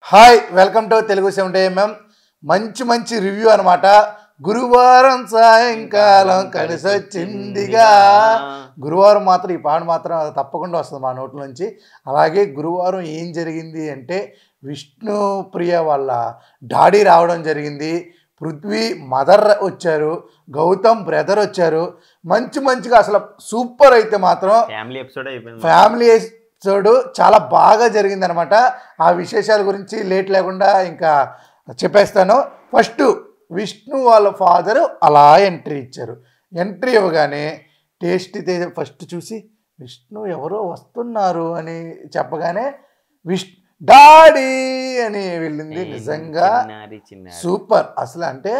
Hi welcome to Telugu 70mm మంచి review అనమాట. గురువారం సాయంకాలం కలిసి వచ్చిందిగా. గురువారం మాత్రం ఈ పాట మాత్రం తప్పకుండా వస్తుంది మా నోట్ల నుంచి. అలాగే గురువారం ఏం జరిగింది అంటే విష్ణుప్రియ వాళ్ళ డాడీ రావడం జరిగింది, పృథ్వీ మదర్ వచ్చారు, గౌతమ్ బ్రదర్ వచ్చారు. మంచిగా అసలు సూపర్. అయితే మాత్రం ఫ్యామిలీ ఎపిసోడ్ చాలా బాగా జరిగిందనమాట. ఆ విశేషాల గురించి లేట్ లేకుండా ఇంకా చెప్పేస్తాను. ఫస్ట్ విష్ణు వాళ్ళ ఫాదరు అలా ఎంట్రీ ఇచ్చారు. ఎంట్రీ ఇవ్వగానే టేస్టీ తేజ ఫస్ట్ చూసి విష్ణు ఎవరో వస్తున్నారు అని చెప్పగానే డాడీ అని వెళ్ళింది. నిజంగా సూపర్. అసలు అంటే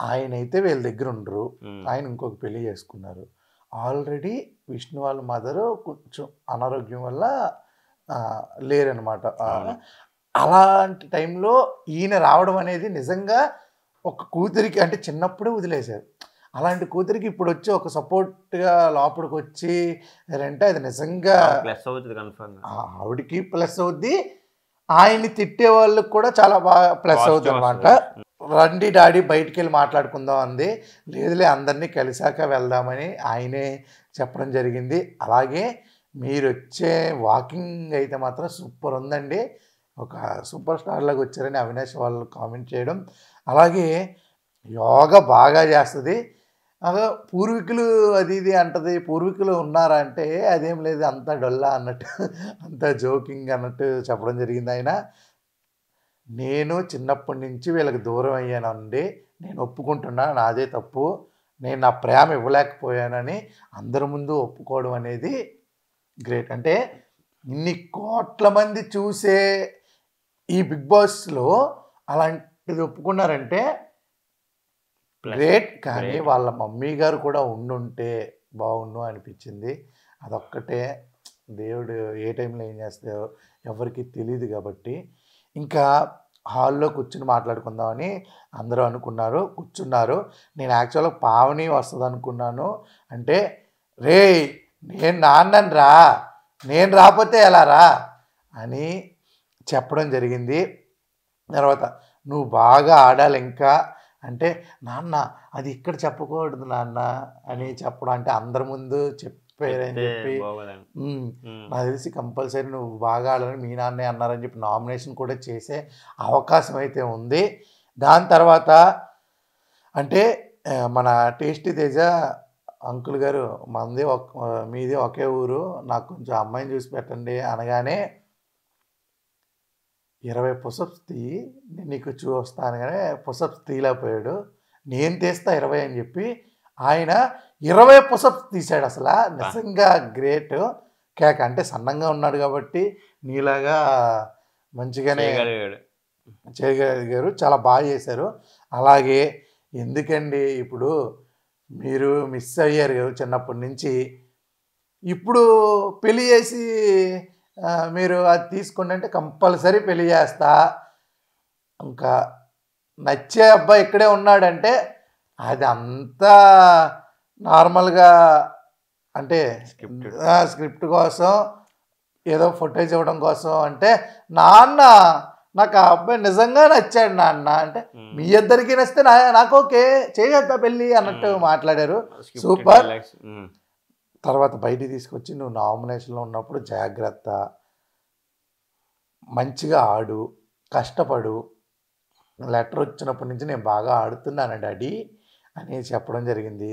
ఆయన అయితే వీళ్ళ దగ్గర ఉండరు, ఆయన ఇంకొక పెళ్లి చేసుకున్నారు. ఆల్రెడీ విష్ణు వాళ్ళ మదరు కొంచెం అనారోగ్యం వల్ల లేరనమాట. అలాంటి టైంలో ఈయన రావడం అనేది నిజంగా ఒక కూతురికి అంటే చిన్నప్పుడే వదిలేశారు. అలాంటి కూతురికి ఇప్పుడు వచ్చి ఒక సపోర్ట్గా లోపలికి వచ్చి అంటే అది నిజంగా ప్లస్ అవుతుంది. కన్ఫర్మ్ ఆవిడికి ప్లస్ అవుద్ది, ఆయన్ని తిట్టే వాళ్ళకి కూడా చాలా బాగా ప్లస్ అవుతుంది అనమాట. రండి డాడీ బయటికి వెళ్ళి మాట్లాడుకుందాం అంది. లేదులే అందరినీ కలిసాక వెళ్దామని ఆయనే చెప్పడం జరిగింది. అలాగే మీరు వచ్చే వాకింగ్ అయితే మాత్రం సూపర్ ఉందండి, ఒక సూపర్ స్టార్ లాగా వచ్చారని అవినాష్ వాళ్ళు కామెంట్ చేయడం. అలాగే యోగా బాగా చేస్తుంది. అదే పూర్వీకులు అది ఇది అంటది, పూర్వీకులు ఉన్నారా అంటే అదేం లేదు, అంతా డొల్లా అన్నట్టు, అంతా జోకింగ్ అన్నట్టు చెప్పడం జరిగింది. ఆయన నేను చిన్నప్పటి నుంచి వీళ్ళకి దూరం అయ్యానండి, నేను ఒప్పుకుంటున్నా నాదే తప్పు, నేను నా ప్రేమ ఇవ్వలేకపోయానని అందరి ముందు ఒప్పుకోవడం అనేది గ్రేట్. అంటే ఇన్ని కోట్ల మంది చూసే ఈ బిగ్ బాస్లో అలాంటిది ఒప్పుకున్నారంటే గ్రేట్. కానీ వాళ్ళ మమ్మీ గారు కూడా ఉండుంటే బాగుండు అనిపించింది. అదొక్కటే, దేవుడు ఏ టైంలో ఏం చేస్తాయో ఎవరికి తెలియదు కాబట్టి ఇంకా హాల్లో కూర్చుని మాట్లాడుకుందామని అందరూ అనుకున్నారు, కూర్చున్నారు. నేను యాక్చువల్గా పావని వస్తుంది అనుకున్నాను. అంటే రే నేను నాన్నని రా, నేను రాకపోతే ఎలా రా అని చెప్పడం జరిగింది. తర్వాత నువ్వు బాగా ఆడాలి ఇంకా అంటే నాన్న అది ఇక్కడ చెప్పకూడదు నాన్న అని చెప్పడం, అంటే అందరి ముందు చెప్పారని చెప్పి నాకు తెలిసి కంపల్సరీ నువ్వు బాగా ఆడాలని మీ నాన్నే అన్నారని చెప్పి నామినేషన్ కూడా చేసే అవకాశం అయితే ఉంది. దాని తర్వాత అంటే మన టేస్టీ తేజ అంకుల్ గారు మీది ఒకే ఊరు, నాకు కొంచెం అమ్మాయిని చూసి పెట్టండి అనగానే 20 పుషప్స్ తీయి నేను నీకు చూస్తాను, కానీ పుషప్స్ తీయలేకపోయాడు. నేను తీస్తా 20 అని చెప్పి ఆయన 20 పుషప్స్ తీశాడు. అసలు నిజంగా గ్రేట్. కేక్ అంటే సన్నంగా ఉన్నాడు కాబట్టి నీలాగా మంచిగానే చేయగలిగారు, చాలా బాగా చేశారు. అలాగే ఎందుకండి ఇప్పుడు మీరు మిస్ అయ్యారు చిన్నప్పటి నుంచి, ఇప్పుడు పెళ్ళి చేసి మీరు అది తీసుకోండి అంటే కంపల్సరీ పెళ్ళి చేస్తా, ఇంకా నచ్చే అబ్బాయి ఇక్కడే ఉన్నాడంటే అది అంతా నార్మల్గా అంటే స్క్రిప్ట్ కోసం ఏదో ఫుటేజ్ ఇవ్వడం కోసం అంటే నాన్న నాకు ఆ అబ్బాయి నిజంగా నచ్చాడు నాన్న అంటే మీ ఇద్దరికి నచ్చితే నాకు ఓకే చేసేద్దా పెళ్ళి అన్నట్టు మాట్లాడారు. సూపర్. తర్వాత బయటికి తీసుకొచ్చి నువ్వు నామినేషన్లో ఉన్నప్పుడు జాగ్రత్త, మంచిగా ఆడు, కష్టపడు, లెటర్ వచ్చినప్పటి నుంచి నేను బాగా ఆడుతున్నాను డాడీ అని చెప్పడం జరిగింది.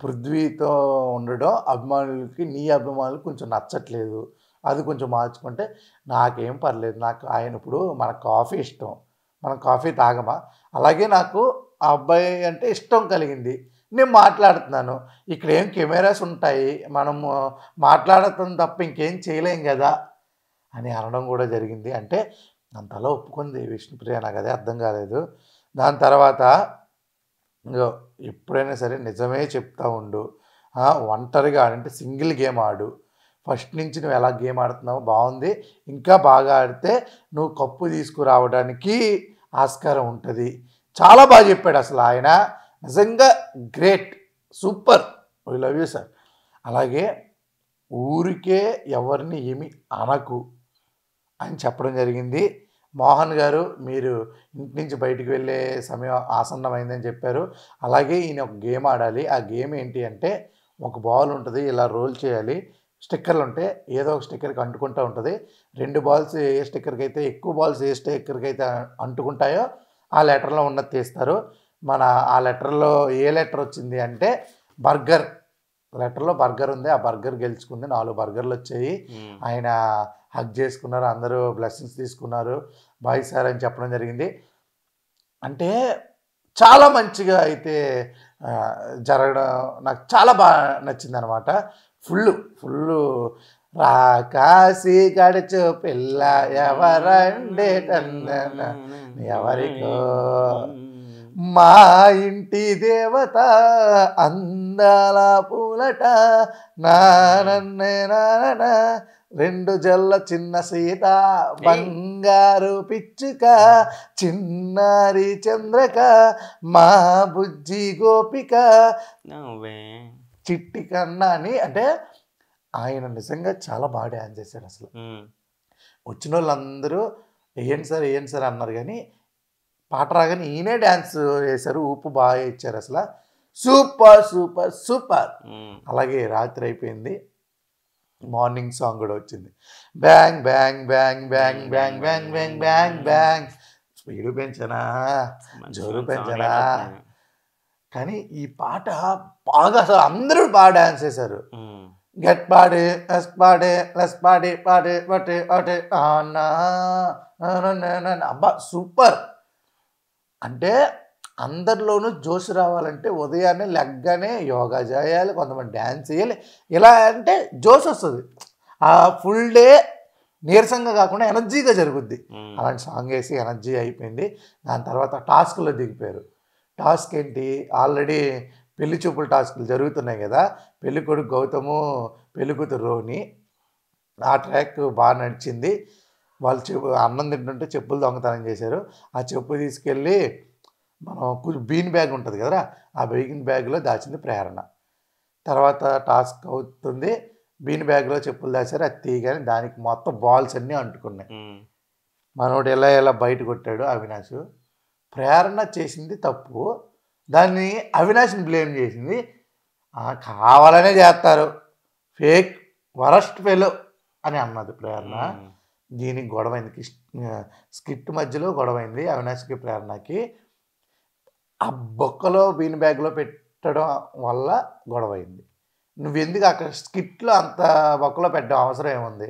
పృథ్వీతో ఉండడం అభిమానులకి, నీ అభిమానులకు కొంచెం నచ్చట్లేదు, అది కొంచెం మార్చుకుంటే నాకేం పర్లేదు, నాకు ఆయన ఇప్పుడు మన కాఫీ ఇష్టం, మనం కాఫీ తాగమా, అలాగే నాకు ఆ అబ్బాయి అంటే ఇష్టం కలిగింది, నేను మాట్లాడుతున్నాను, ఇక్కడ ఏం కెమెరాస్ ఉంటాయి, మనము మాట్లాడటం తప్ప ఇంకేం చేయలేం కదా అని అనడం కూడా జరిగింది. అంటే అంతలా ఒప్పుకుంది విష్ణుప్రియ, నాకు అదే అర్థం కాలేదు. దాని తర్వాత ఎప్పుడైనా సరే నిజమే చెప్తా ఉండు, ఒంటరిగా అంటే సింగిల్ గేమ్ ఆడు, ఫస్ట్ నుంచి నువ్వు ఎలా గేమ్ ఆడుతున్నావో బాగుంది, ఇంకా బాగా ఆడితే నువ్వు కప్పు తీసుకురావడానికి ఆస్కారం ఉంటుంది. చాలా బాగా చెప్పాడు అసలు ఆయన, నిజంగా great, super, I love you sir. అలాగే ఊరికే ఎవరిని ఏమి అనకు అని చెప్పడం జరిగింది. మోహన్ గారు మీరు ఇంటి నుంచి బయటికి వెళ్ళే సమయం ఆసన్నమైందని చెప్పారు. అలాగే ఈయన ఒక గేమ్ ఆడాలి. ఆ గేమ్ ఏంటి అంటే ఒక బాల్ ఉంటుంది. ఇలా రోల్ చేయాలి. స్టిక్కర్లు ఉంటాయి. ఏదో ఒక స్టిక్కర్కి అంటుకుంటూ ఉంటుంది. 2 బాల్స్ ఏ స్టిక్కర్కి అయితే ఎక్కువ బాల్స్ ఏ స్టిక్కర్కి అయితే అంటుకుంటాయో ఆ లెటర్లో ఉన్నది తీస్తారు. ఆ లెటర్లో ఏ లెటర్ వచ్చింది అంటే బర్గర్. లెటర్లో బర్గర్ ఉంది. ఆ బర్గర్ గెలుచుకుంది. 4 బర్గర్లు వచ్చాయి. ఆయన హగ్ చేసుకున్నారు. అందరూ బ్లెస్సింగ్స్ తీసుకున్నారు. బాయ్ సార్ అని చెప్పడం జరిగింది. అంటే చాలా మంచిగా అయితే జరగడం నాకు చాలా బాగా నచ్చిందనమాట. ఫుల్లు రాకాసి గడుచు పిల్ల ఎవరండే ఎవరికో మా ఇంటి దేవత అందాల పూలట నానన్నే నాన్న 2 జల్ల చిన్న సీత బంగారు పిచ్చుక చిన్నారి చంద్రక మా బుజ్జి గోపిక చిట్టి కన్నా అని. అంటే ఆయన నిజంగా చాలా బాగా డ్యాన్స్ చేశాడు. అసలు వచ్చిన వాళ్ళందరూ వేయండి సార్ అన్నారు, కానీ పాట రాగానే ఈయనే డ్యాన్స్ వేశారు. ఊపు బాగా ఇచ్చారు. అసలు సూపర్ సూపర్ సూపర్. అలాగే రాత్రి అయిపోయింది. మార్నింగ్ సాంగ్ కూడా వచ్చింది. Bang bang bang bang bang bang bang bang bang. Speed పెంచనా జోరు పెంచనా. కానీ ఈ పాట బాగా అసలు అందరూ బాగా డ్యాన్స్ చేశారు. గెట్ పాడే లెస్ పాడే లెస్ పాడే పాడే పటే అటే అబ్బా సూపర్. అంటే అందరిలోనూ జోష్ రావాలంటే ఉదయాన్నే లెగ్గానే యోగా చేయాలి, కొంతమంది డ్యాన్స్ చేయాలి. ఇలా అంటే జోష్ వస్తుంది. ఆ ఫుల్ డే నీరసంగా కాకుండా ఎనర్జీగా జరుగుద్ది. అలాంటి సాంగ్ వేసి ఎనర్జీ అయిపోయింది. దాని తర్వాత టాస్క్లో దిగిపోయారు. టాస్క్ ఏంటి, ఆల్రెడీ పెళ్లి చూపుల టాస్కులు జరుగుతున్నాయి కదా. పెళ్లి కొడుకు గౌతము, పెళ్లి కూతురు రోహిణి. ఆ ట్రాక్ బాగా నడిచింది. వాళ్ళు అన్నం తింటుంటే చెప్పులు దొంగతనం చేశారు. ఆ చెప్పు తీసుకెళ్ళి మనం బీన్ బ్యాగ్ ఉంటుంది కదరా, ఆ బీన్ బ్యాగ్లో దాచింది ప్రేరణ. తర్వాత టాస్క్ అవుతుంది. బీన్ బ్యాగ్లో చెప్పులు దాచారు. అది తీయగానే దానికి మొత్తం బాల్స్ అన్నీ అంటుకున్నాయి. మనోడు ఎలా బయట కొట్టాడు అవినాష్. ప్రేరణ చేసింది తప్పు, దాన్ని అవినాష్ని బ్లేమ్ చేసింది. కావాలనే చేస్తారు, ఫేక్ వరస్ట్ ఫెలో అని అన్నది ప్రేరణ. దీనికి గొడవైంది. స్కిట్ మధ్యలో గొడవైంది అవినాష్కి ప్రేరణకి. ఆ బొక్కలో బీన్ బ్యాగ్లో పెట్టడం వల్ల గొడవైంది. నువ్వెందుకు అక్కడ స్కిట్లో అంత బొక్కలో పెట్టడం అవసరం ఏముంది?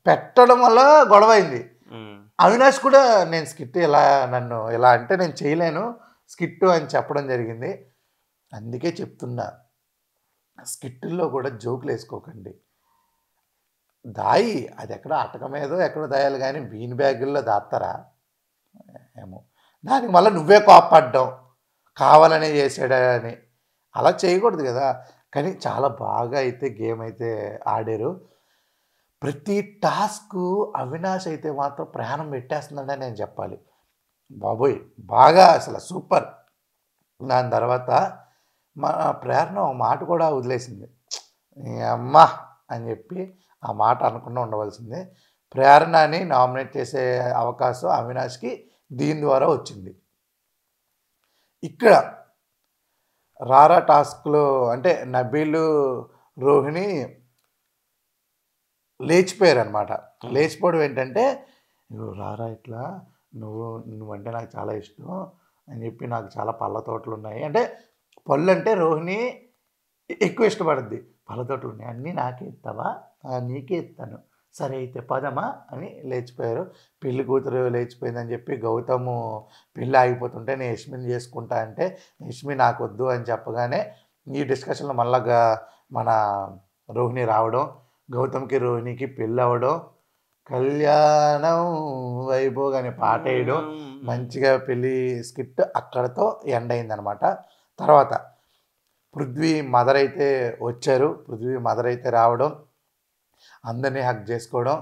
పెట్టడం వల్ల గొడవైంది. అవినాష్ కూడా నేను స్కిట్ నన్ను ఇలా అంటే నేను చేయలేను స్కిట్ అని చెప్పడం జరిగింది. అందుకే చెప్తున్నా, స్కిట్టుల్లో కూడా జోకులు వేసుకోకండి. దాయి అది ఎక్కడ అటక మీదో ఎక్కడో దాయాలి, కానీ బీన్ బ్యాగుల్లో దాస్తారా ఏమో. దానికి మళ్ళీ నువ్వే కోప్పడ్డం కావాలనే చేసాడని, అలా చేయకూడదు కదా. కానీ చాలా బాగా అయితే గేమ్ అయితే ఆడారు. ప్రతి టాస్క్ అవినాష్ అయితే మాత్రం ప్రాణం పెట్టేస్తుందని నేను చెప్పాలి. బాబోయ్ బాగా అసలు సూపర్. దాని తర్వాత మా ప్రేరణ ఒక మాట కూడా వదిలేసింది. అమ్మా అని చెప్పి ఆ మాట అనకుండా ఉండవలసిందే. ప్రేరణని నామినేట్ చేసే అవకాశం అవినాష్కి దీని ద్వారా వచ్చింది. ఇక్కడ రారా టాస్క్లో అంటే నబీలు రోహిణి లేచిపోయారు అనమాట. లేచిపోవడం ఏంటంటే, నువ్వు రారా ఇట్లా నువ్వంటే నాకు చాలా ఇష్టం అని చెప్పి, నాకు చాలా పళ్ళ తోటలు ఉన్నాయి అంటే, పళ్ళు అంటే రోహిణి ఎక్కువ ఇష్టపడుద్ది. పళ్ళ తోటలు ఉన్నాయి అన్నీ నాకే ఇస్తావా? నీకే ఇస్తాను, సరే అయితే పదమా అని లేచిపోయారు. పెళ్లి కూతురు లేచిపోయిందని చెప్పి గౌతము పెళ్ళి ఆగిపోతుంటే నేను యష్మిని చేసుకుంటా అంటే, యష్మి నాకు వద్దు అని చెప్పగానే ఈ డిస్కషన్లో మళ్ళా మన రోహిణి రావడం, గౌతమ్కి రోహిణికి పెళ్ళి అవ్వడం, కళ్యాణం వైభోగ్ అనే పాట వేయడం, మంచిగా పెళ్ళి స్కిట్ అక్కడతో ఎండ్ అయిందనమాట. తర్వాత పృథ్వీ మదర్ అయితే వచ్చారు. పృథ్వీ మదర్ అయితే రావడం, అందరినీ హక్ చేసుకోవడం,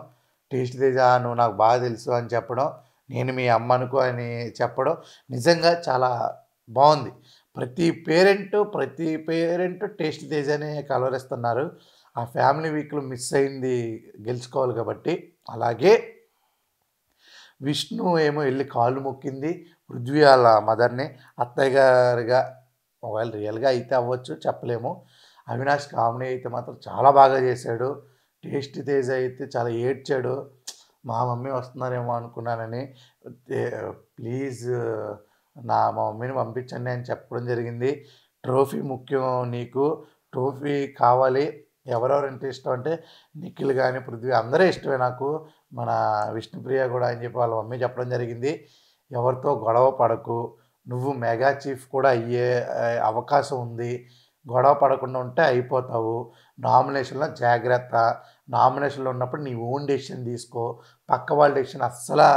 టేస్ట్ తేజ నువ్వు నాకు బాగా తెలుసు అని చెప్పడం, నేను మీ అమ్మనుకో అని చెప్పడం, నిజంగా చాలా బాగుంది. ప్రతి పేరెంట్ టేస్ట్ తేజని కలవరిస్తున్నారు. ఆ ఫ్యామిలీ వీక్లో మిస్ అయింది గెలుచుకోవాలి కాబట్టి. అలాగే విష్ణు ఏమో వెళ్ళి కాళ్ళు మొక్కింది పృథ్వీ వాళ్ళ మదర్ని అత్తయ్య గారిగా. ఒకవేళ రియల్గా అయితే అవ్వచ్చు, చెప్పలేము. అవినాష్ కామెడీ అయితే మాత్రం చాలా బాగా చేశాడు. టేస్టీ తేజ్ అయితే చాలా ఏడ్చాడు. మా మమ్మీ వస్తున్నారేమో అనుకున్నానని, ప్లీజ్ మా మమ్మీని పంపించండి అని చెప్పడం జరిగింది. ట్రోఫీ ముఖ్యం నీకు, ట్రోఫీ కావాలి. ఎవరెవరంటే ఇష్టం అంటే నిఖిల్ కానీ పృథ్వీ అందరూ ఇష్టమే నాకు, మన విష్ణుప్రియ కూడా అని చెప్పి వాళ్ళ మమ్మీ చెప్పడం జరిగింది. ఎవరితో గొడవ పడకు, నువ్వు మెగా చీఫ్ కూడా అయ్యే అవకాశం ఉంది, గొడవ పడకుండా ఉంటే అయిపోతావు. నామినేషన్లో జాగ్రత్త, నామినేషన్లో ఉన్నప్పుడు నీ ఓన్ డెసిషన్ తీసుకో, పక్క వాళ్ళ డెసిషన్ అస్సలు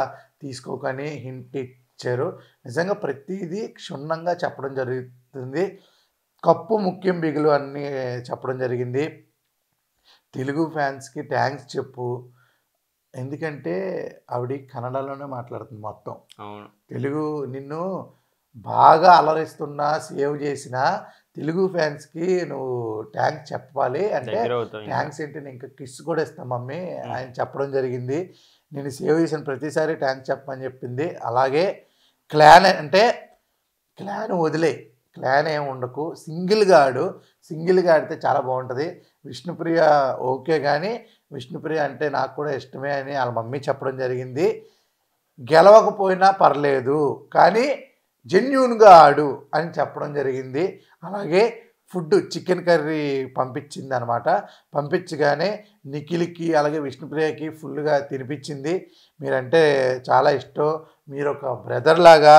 తీసుకోకని హింట్ ఇచ్చారు. నిజంగా ప్రతిదీ క్షుణ్ణంగా చెప్పడం జరుగుతుంది. కప్పు ముఖ్యం బిగులు అన్నీ చెప్పడం జరిగింది. తెలుగు ఫ్యాన్స్కి థ్యాంక్స్ చెప్పు, ఎందుకంటే ఆవిడ కన్నడలోనే మాట్లాడుతుంది మొత్తం. తెలుగు నిన్ను బాగా అలరిస్తున్నా, సేవ్ చేసిన తెలుగు ఫ్యాన్స్కి నువ్వు థ్యాంక్స్ చెప్పాలి అంటే, థ్యాంక్స్ ఏంటి నేను ఇంకా కిస్ కూడా ఇస్తాను మమ్మీ ఆయన చెప్పడం జరిగింది. నేను సేవ్ చేసిన ప్రతిసారి థ్యాంక్స్ చెప్పమని చెప్పింది. అలాగే క్లాన్ అంటే క్లాన్ వదిలే, క్లాన్ ఏమి ఉండకు, సింగిల్గా ఆడు, సింగిల్గా ఆడితే చాలా బాగుంటుంది. విష్ణుప్రియ ఓకే, కానీ విష్ణుప్రియ అంటే నాకు కూడా ఇష్టమే అని వాళ్ళ మమ్మీ చెప్పడం జరిగింది. గెలవకపోయినా పర్లేదు కానీ జెన్యూన్గా ఆడు అని చెప్పడం జరిగింది. అలాగే ఫుడ్ చికెన్ కర్రీ పంపించింది అనమాట. పంపించగానే నిఖిల్కి అలాగే విష్ణుప్రియకి ఫుల్గా తినిపించింది. మీరంటే చాలా ఇష్టం, మీరు ఒక బ్రదర్ లాగా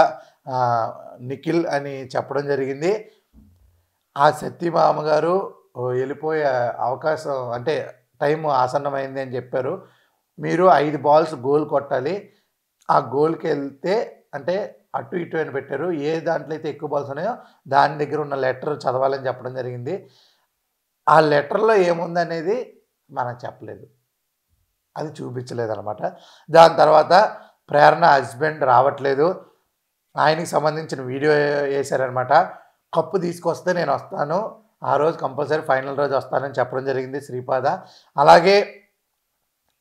నిఖిల్ అని చెప్పడం జరిగింది. ఆ సత్యమామ గారు వెళ్ళిపోయే అవకాశం అంటే టైం ఆసన్నమైంది అని చెప్పారు. మీరు 5 బాల్స్ గోల్ కొట్టాలి, ఆ గోల్కి వెళ్తే అంటే అటు ఇటు అని పెట్టారు. ఏ దాంట్లో అయితే ఎక్కువ బాల్స్ ఉన్నాయో దాని దగ్గర ఉన్న లెటర్ చదవాలని చెప్పడం జరిగింది. ఆ లెటర్లో ఏముందనేది మనం చెప్పలేదు, అది చూపించలేదు అనమాట. దాని తర్వాత ప్రేరణ హస్బెండ్ రావట్లేదు, ఆయనకి సంబంధించిన వీడియో వేశారనమాట. కప్పు తీసుకొస్తే నేను వస్తాను, ఆ రోజు కంపల్సరీ ఫైనల్ రోజు వస్తానని చెప్పడం జరిగింది శ్రీపాద. అలాగే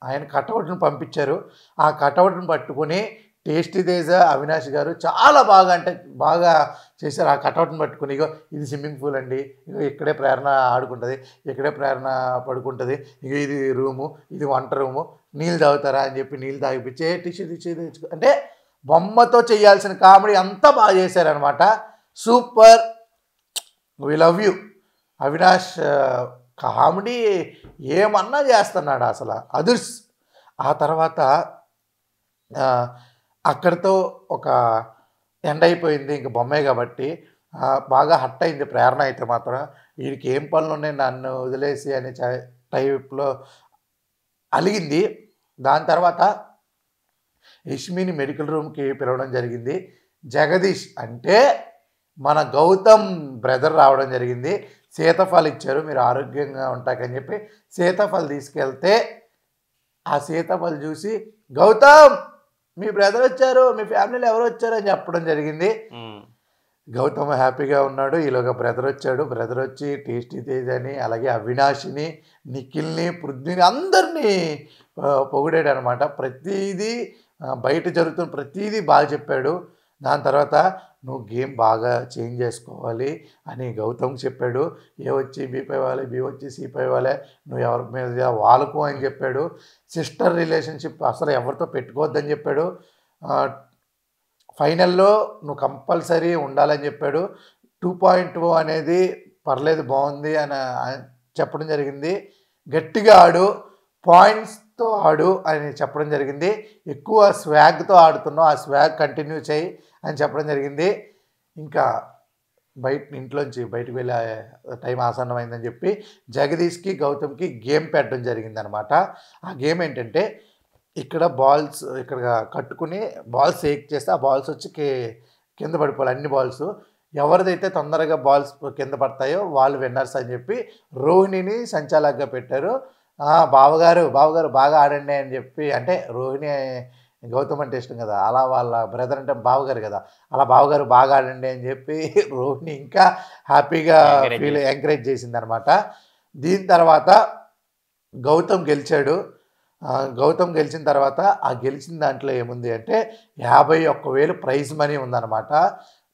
ఆయన కటౌట్ను పంపించారు. ఆ కటౌట్ను పట్టుకొని టేస్టీ తేజ అవినాష్ గారు చాలా బాగా అంటే బాగా చేశారు. ఆ కటౌట్ని పట్టుకుని, ఇగో ఇది స్విమ్మింగ్ పూల్ అండి, ఇగో ఇక్కడే ప్రేరణ ఆడుకుంటుంది, ఇక్కడే ప్రేరణ పడుకుంటుంది, ఇగో ఇది రూము, ఇది వంట రూము, నీళ్ళు తాగుతారా అని చెప్పి నీళ్ళు తాగిపించి టిష్యూ తెచ్చు అంటే బొమ్మతో చేయాల్సిన కామెడీ అంతా బాగా చేశారనమాట. Super, we love you Avinash. Comedy ఏమన్నా చేస్తున్నాడు అసలు అదుర్స్. ఆ తర్వాత అక్కడితో ఒక ఎండ్ అయిపోయింది, ఇంక బొమ్మే కాబట్టి. బాగా హట్ అయింది ప్రేరణ అయితే మాత్రం, వీడికి ఏం పనులు ఉన్నాయి నన్ను వదిలేసి అనే టైప్లో అలిగింది. దాని తర్వాత యష్మిని మెడికల్ రూమ్కి పిలవడం జరిగింది. జగదీష్ అంటే మన గౌతమ్ బ్రదర్ రావడం జరిగింది. సీతాఫల్ ఇచ్చారు, మీరు ఆరోగ్యంగా ఉంటాకని చెప్పి సీతాఫల్ తీసుకెళ్తే ఆ సీతాఫల్ చూసి గౌతమ్ మీ బ్రదర్ వచ్చారు, మీ ఫ్యామిలీలో ఎవరు వచ్చారు అని చెప్పడం జరిగింది. గౌతమ్ హ్యాపీగా ఉన్నాడు. ఈలోగా బ్రదర్ వచ్చాడు. బ్రదర్ వచ్చి టేస్టీ తేజ్ అని అలాగే అవినాష్ని, నిఖిల్ని, పృథ్వీని అందరినీ పొగిడాడు అనమాట. ప్రతిదీ బయట జరుగుతున్న ప్రతిదీ బాగా చెప్పాడు. దాని తర్వాత నువ్వు గేమ్ బాగా చేంజ్ చేసుకోవాలి అని గౌతమ్ చెప్పాడు. ఏ వచ్చి బీపై వాళ్ళే, బి వచ్చి సిపై వాళ్ళే, నువ్వు ఎవరి మీద వాళ్ళకు అని చెప్పాడు. సిస్టర్ రిలేషన్షిప్ అసలు ఎవరితో పెట్టుకోవద్దని చెప్పాడు. ఫైనల్లో నువ్వు కంపల్సరీ ఉండాలని చెప్పాడు. 2.0 అనేది పర్లేదు బాగుంది అని చెప్పడం జరిగింది. గట్టిగా ఆడు, పాయింట్స్తో ఆడు అని చెప్పడం జరిగింది. ఎక్కువ స్వాగ్తో ఆడుతున్నావు, ఆ స్వాగ్ కంటిన్యూ చేయి అని చెప్పడం జరిగింది. ఇంకా ఇంట్లోంచి బయటకు వెళ్ళే టైం ఆసన్నమైందని చెప్పి జగదీష్కి గౌతమ్కి గేమ్ పెట్టడం జరిగింది అనమాట. ఆ గేమ్ ఏంటంటే ఇక్కడ బాల్స్ ఇక్కడ కట్టుకుని బాల్స్ షేక్ చేస్తే ఆ బాల్స్ వచ్చి కింద పడిపోవాలి, అన్ని బాల్స్. ఎవరిదైతే తొందరగా బాల్స్ కింద పడతాయో వాళ్ళు విన్నర్స్ అని చెప్పి రోహిణిని సంచాలకుగా పెట్టారు. బావగారు బాగా ఆడండి అని చెప్పి, అంటే రోహిణి గౌతమ్ అంటే ఇష్టం కదా, అలా వాళ్ళ బ్రదర్ అంటే బావగారు కదా, అలా బావగారు బాగా ఆడండి అని చెప్పి రోహిణి ఇంకా హ్యాపీగా ఎంకరేజ్ చేసింది అనమాట. దీని తర్వాత గౌతమ్ గెలిచాడు. గౌతమ్ గెలిచిన తర్వాత ఆ గెలిచిన దాంట్లో ఏముంది అంటే 51,000 ప్రైజ్ మనీ ఉందన్నమాట.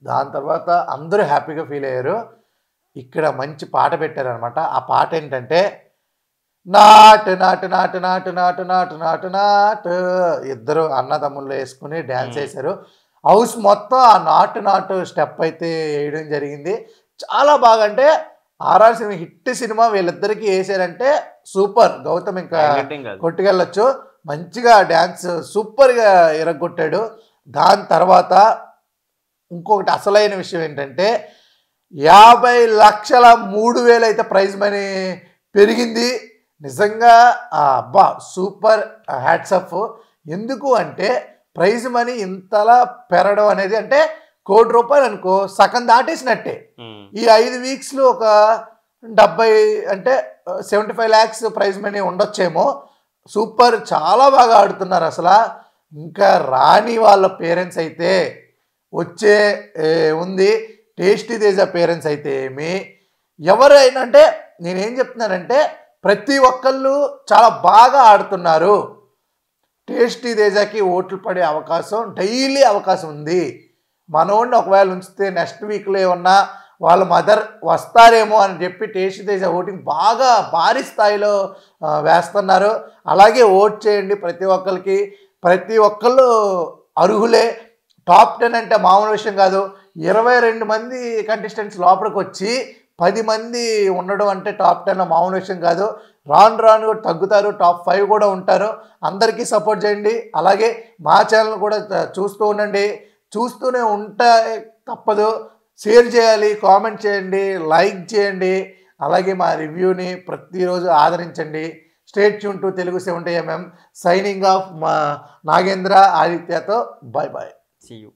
దాని తర్వాత అందరూ హ్యాపీగా ఫీల్ అయ్యారు. ఇక్కడ మంచి పాట పెట్టారనమాట. ఆ పాట ఏంటంటే నాటు నాటు నాటు నాటు నాటు నాటు నాటు నాటు ఇద్దరు అన్నదమ్ముళ్ళు వేసుకుని డ్యాన్స్ వేశారు. హౌస్ మొత్తం ఆ నాటు నాటు స్టెప్ అయితే వేయడం జరిగింది. చాలా బాగా అంటే ఆర్ఆర్ సినిమా హిట్ సినిమా వీళ్ళిద్దరికీ వేసారంటే సూపర్. గౌతమ్ ఇంకా కొట్టుకెళ్ళొచ్చు. మంచిగా డ్యాన్స్ సూపర్గా ఇరగొట్టాడు. దాని తర్వాత ఇంకొకటి అసలైన విషయం ఏంటంటే 50,03,000 అయితే ప్రైజ్ మనీ పెరిగింది. నిజంగా అబ్బా సూపర్ హ్యాట్సప్. ఎందుకు అంటే ప్రైజ్ మనీ ఇంతలా పెరగడం అనేది అంటే ₹1,00,00,000 అనుకో సగం దాటేసినట్టే. ఈ 5 వీక్స్లో ఒక 70 అంటే 75 lakhs ప్రైజ్ మనీ ఉండొచ్చేమో. సూపర్, చాలా బాగా ఆడుతున్నారు అసలు. ఇంకా రాని వాళ్ళ పేరెంట్స్ అయితే వచ్చే ఉంది. టేస్టీ తేజ పేరెంట్స్ అయితే ఏమి ఎవరైనా అంటే నేనేం చెప్తున్నానంటే ప్రతి ఒక్కళ్ళు చాలా బాగా ఆడుతున్నారు. టేస్టీ తేజకి ఓట్లు పడే అవకాశం డైలీ అవకాశం ఉంది. మనోడిని ఒకవేళ ఉంచితే నెక్స్ట్ వీక్లో ఏమన్నా వాళ్ళ మదర్ వస్తారేమో అని చెప్పి టేస్టీ తేజ ఓటింగ్ బాగా భారీ స్థాయిలో వేస్తున్నారు. అలాగే ఓట్ చేయండి ప్రతి ఒక్కరికి. ప్రతి ఒక్కళ్ళు అర్హులే. టాప్ 10 అంటే మామూలు విషయం కాదు. 22 మంది కంటెస్టెంట్స్ లోపలికి వచ్చి 10 మంది ఉండడం అంటే టాప్ 10 మామూలు విషయం కాదు. రాను రాను తగ్గుతారు. టాప్ 5 కూడా ఉంటారు. అందరికీ సపోర్ట్ చేయండి. అలాగే మా ఛానల్ కూడా చూస్తూ ఉండండి. చూస్తూనే ఉంటే తప్పదు. షేర్ చేయాలి, కామెంట్ చేయండి, లైక్ చేయండి. అలాగే మా రివ్యూని ప్రతిరోజు ఆదరించండి. Stay tuned to Telugu 70mm. Signing off మా నాగేంద్ర ఆదిత్యతో. Bye bye. See you.